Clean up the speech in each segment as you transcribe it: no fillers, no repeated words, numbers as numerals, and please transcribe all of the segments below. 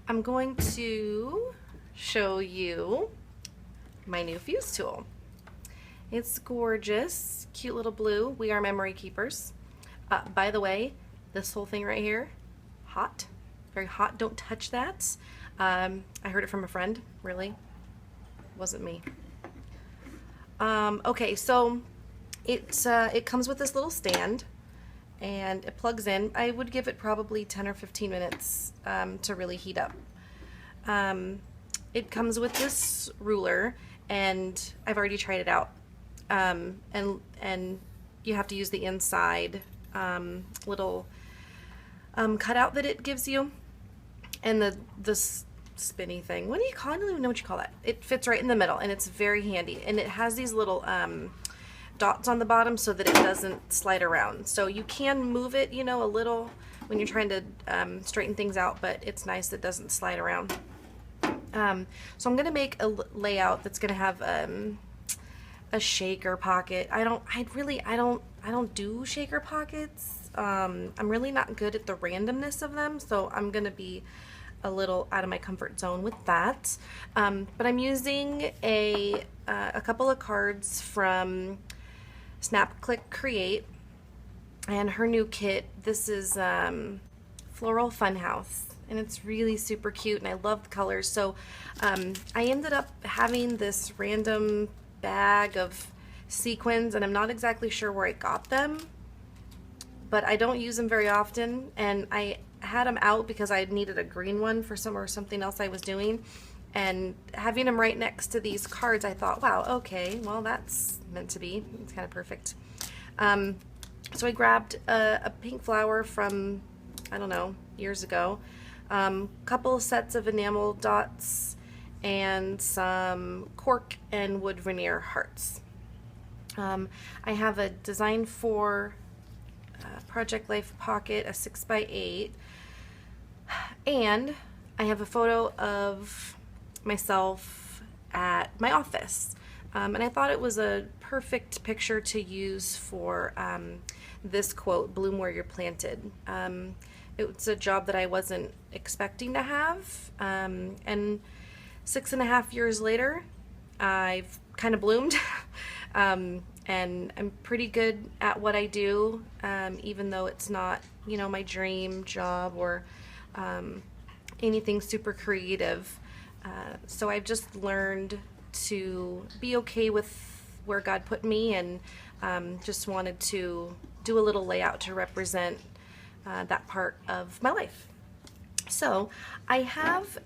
I'm going to show you my new fuse tool. It's gorgeous, cute little blue. We are memory keepers. By the way, this whole thing right here, hot, very hot. Don't touch that. I heard it from a friend, really. Wasn't me. Okay, so it comes with this little stand and it plugs in. I would give it probably 10 or 15 minutes to really heat up. It comes with this ruler and I've already tried it out. And you have to use the inside little cutout that it gives you, and the spinny thing. What do you call it? I don't even know what you call that. It fits right in the middle, and it's very handy. And it has these little dots on the bottom so that it doesn't slide around. So you can move it, you know, a little when you're trying to straighten things out, but it's nice that it doesn't slide around. So I'm gonna make a layout that's gonna have a shaker pocket. I don't do shaker pockets. I'm really not good at the randomness of them, so I'm gonna be a little out of my comfort zone with that. But I'm using a couple of cards from Snap Click Create and her new kit. This is Floral Funhouse, and it's really super cute, and I love the colors. So I ended up having this random bag of sequins, and I'm not exactly sure where I got them, but I don't use them very often, and I had them out because I needed a green one for something else I was doing, and having them right next to these cards, I thought, wow, okay, well, that's meant to be. It's kind of perfect. So I grabbed a pink flower from, I don't know, years ago, couple sets of enamel dots, and some cork and wood veneer hearts. I have a Design for Project Life pocket, a 6x8, and I have a photo of myself at my office. And I thought it was a perfect picture to use for this quote, "Bloom where you're planted." It's a job that I wasn't expecting to have, and 6.5 years later, I've kind of bloomed, and I'm pretty good at what I do, even though it's not, you know, my dream job or anything super creative. So I've just learned to be okay with where God put me, and just wanted to do a little layout to represent that part of my life. So I have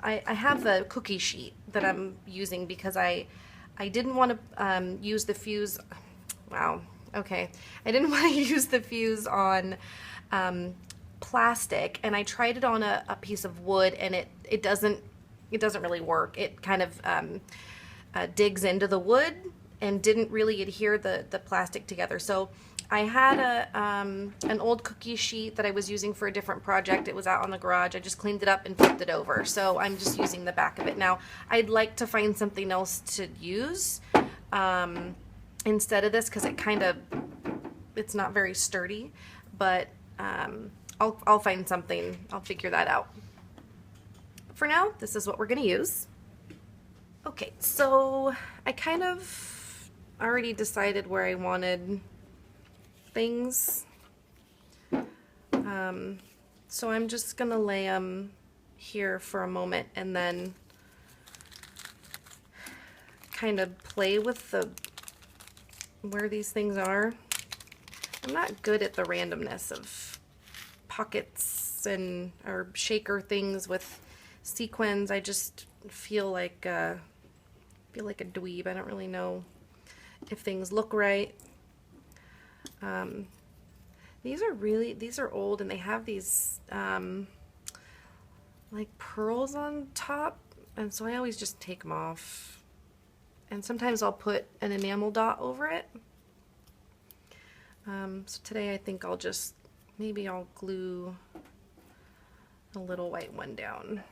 I have a cookie sheet that I'm using because I didn't want to use the fuse. Wow. Okay. I didn't want to use the fuse on plastic, and I tried it on a piece of wood, and it doesn't really work. It kind of digs into the wood and didn't really adhere the plastic together. So I had an old cookie sheet that I was using for a different project. It was out on the garage. I just cleaned it up and flipped it over. So I'm just using the back of it now. I'd like to find something else to use instead of this, because it's not very sturdy, but I'll find something. I'll figure that out. For now, this is what we're gonna use. Okay, so I kind of already decided where I wanted things. So I'm just gonna lay them here for a moment and then kind of play with where these things are. I'm not good at the randomness of pockets or shaker things with sequins. I just feel like a dweeb. I don't really know if things look right. These are old, and they have these like pearls on top, and so I always just take them off, and sometimes I'll put an enamel dot over it. So today I think maybe I'll glue a little white one down.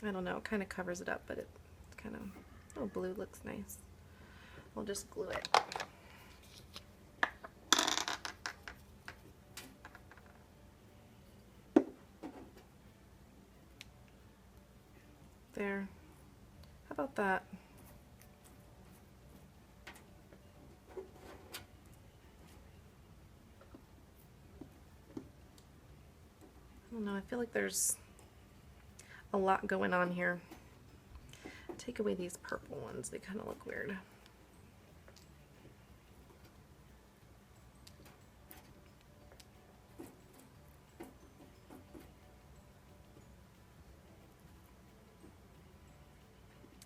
I don't know, it kind of covers it up, but it's kind of, oh, blue looks nice. We'll just glue it. There. How about that? I don't know, I feel like there's a lot going on here. Take away these purple ones, they kind of look weird.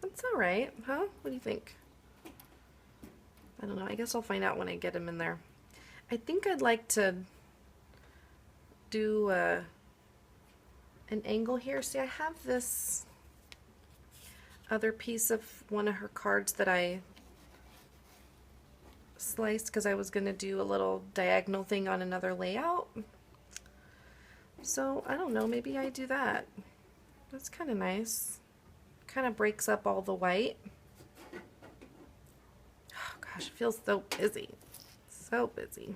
That's all right, huh? What do you think? I don't know, I guess I'll find out when I get them in there. I think I'd like to do an angle here. See, I have this other piece of one of her cards that I sliced because I was going to do a little diagonal thing on another layout. So I don't know, maybe I do that. That's kind of nice. Kind of breaks up all the white. Oh gosh, it feels so busy. So busy.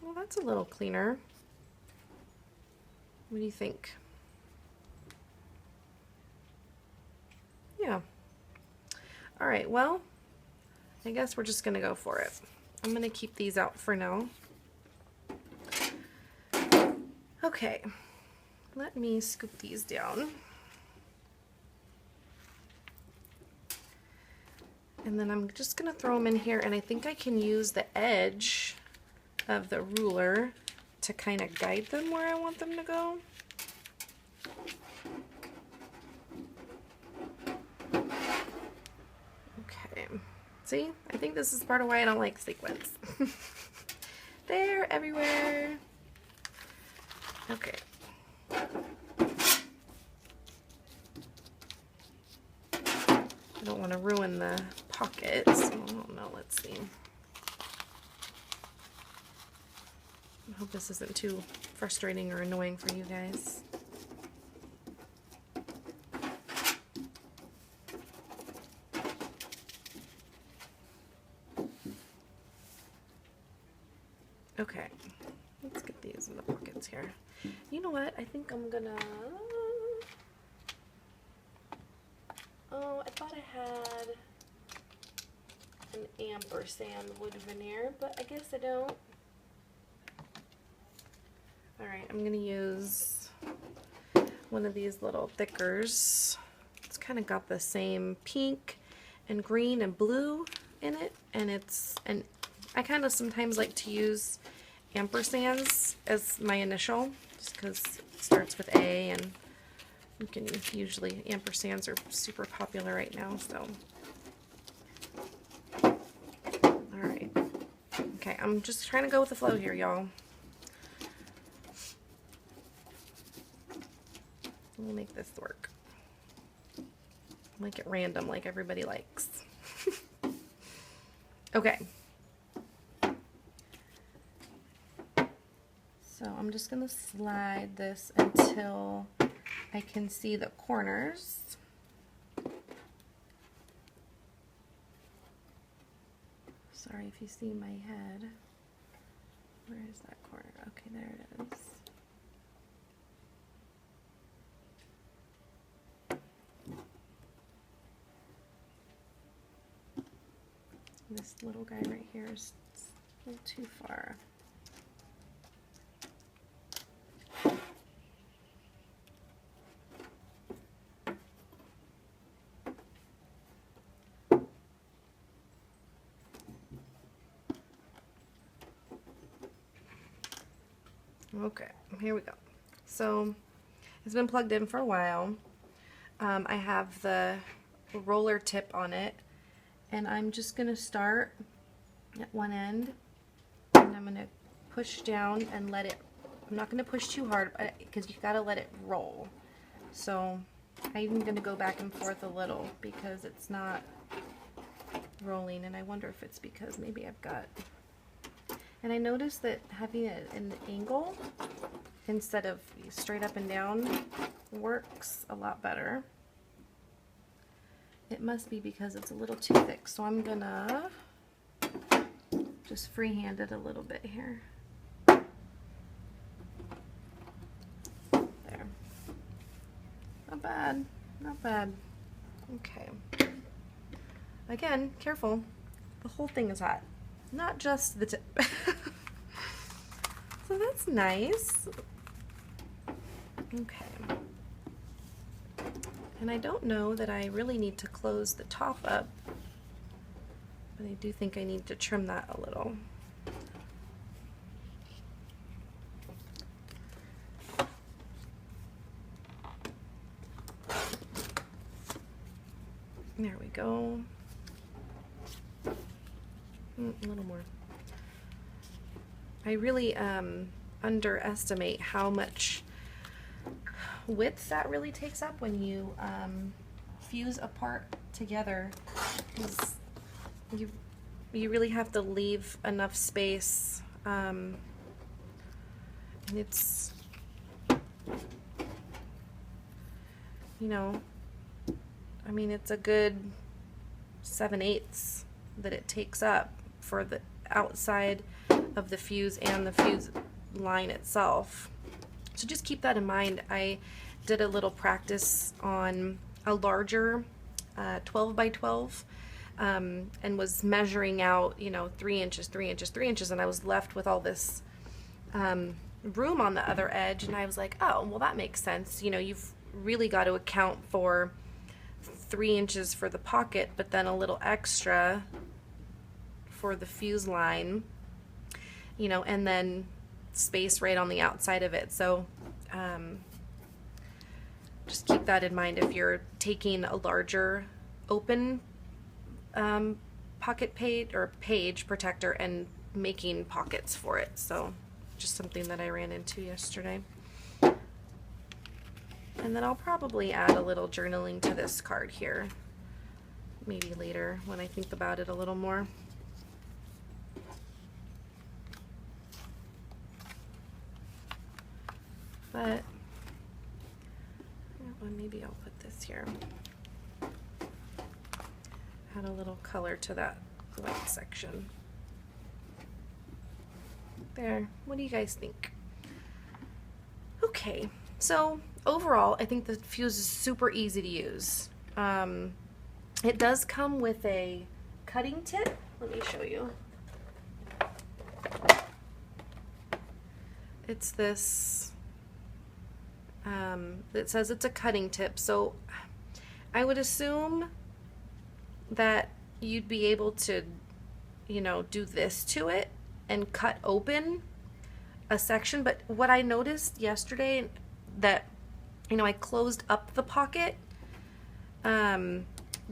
Well, that's a little cleaner. What do you think? Yeah. All right, well, I guess we're just gonna go for it. I'm gonna keep these out for now. Okay, let me scoop these down. And then I'm just gonna throw them in here, and I think I can use the edge of the ruler to kind of guide them where I want them to go. Okay, see, I think this is part of why I don't like sequins. They're everywhere. Okay. I don't want to ruin the pockets. I don't know, let's see. I hope this isn't too frustrating or annoying for you guys. Okay, let's get these in the pockets here. You know what? I think I'm gonna... Oh, I thought I had an ampersand wood veneer, but I guess I don't. Alright, I'm gonna use one of these little thickers. It's kind of got the same pink and green and blue in it, and I kind of sometimes like to use ampersands as my initial, just because it starts with A, and you can usually, ampersands are super popular right now, so. Alright. Okay, I'm just trying to go with the flow here, y'all. We'll make this work. Make it random like everybody likes. Okay. So I'm just going to slide this until I can see the corners. Sorry if you see my head. Where is that corner? Okay, there it is. This little guy right here is a little too far. Okay, here we go. So it's been plugged in for a while. I have the roller tip on it, and I'm just going to start at one end, and I'm going to push down and let it, I'm not going to push too hard because you've got to let it roll. So I'm going to go back and forth a little because it's not rolling, and I wonder if it's because maybe I've got, and I noticed that having an angle instead of straight up and down works a lot better. It must be because it's a little too thick, so I'm gonna just freehand it a little bit here. bad. Not bad. Okay. Again, careful. The whole thing is hot. Not just the tip. So that's nice. Okay. And I don't know that I really need to close the top up, but I do think I need to trim that a little. There we go. A little more. I really underestimate how much width that really takes up when you fuse a part together. You really have to leave enough space, and it's, you know, I mean, it's a good 7/8 that it takes up for the outside of the fuse and the fuse line itself. So just keep that in mind. I did a little practice on a larger 12 by 12 and was measuring out, you know, 3 inches, 3 inches, 3 inches, and I was left with all this room on the other edge, and I was like, oh, well, that makes sense. You know, you've really got to account for 3 inches for the pocket, but then a little extra for the fuse line, you know, and then space right on the outside of it. So just keep that in mind if you're taking a larger open pocket page or page protector and making pockets for it. So just something that I ran into yesterday. And then I'll probably add a little journaling to this card here, maybe later when I think about it a little more. But maybe I'll put this here. Add a little color to that white section. There. What do you guys think? Okay, so overall, I think the fuse is super easy to use. It does come with a cutting tip. Let me show you. It's this, it says it's a cutting tip, so I would assume that you'd be able to, you know, do this to it and cut open a section. But what I noticed yesterday, that, you know, I closed up the pocket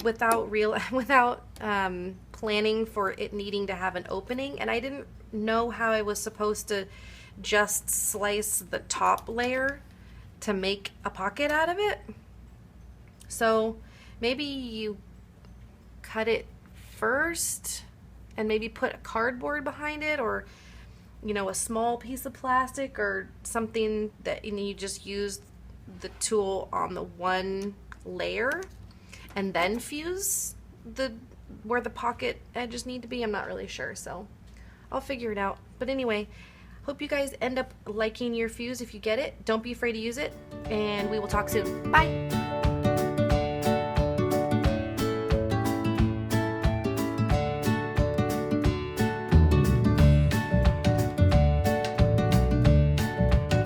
without planning for it needing to have an opening, and I didn't know how I was supposed to just slice the top layer to make a pocket out of it. So maybe you cut it first and maybe put a cardboard behind it, or, you know, a small piece of plastic or something that, you know, you just use the tool on the one layer and then fuse where the pocket edges need to be. I'm not really sure, so I'll figure it out. But anyway, hope you guys end up liking your fuse if you get it. Don't be afraid to use it, and we will talk soon. Bye!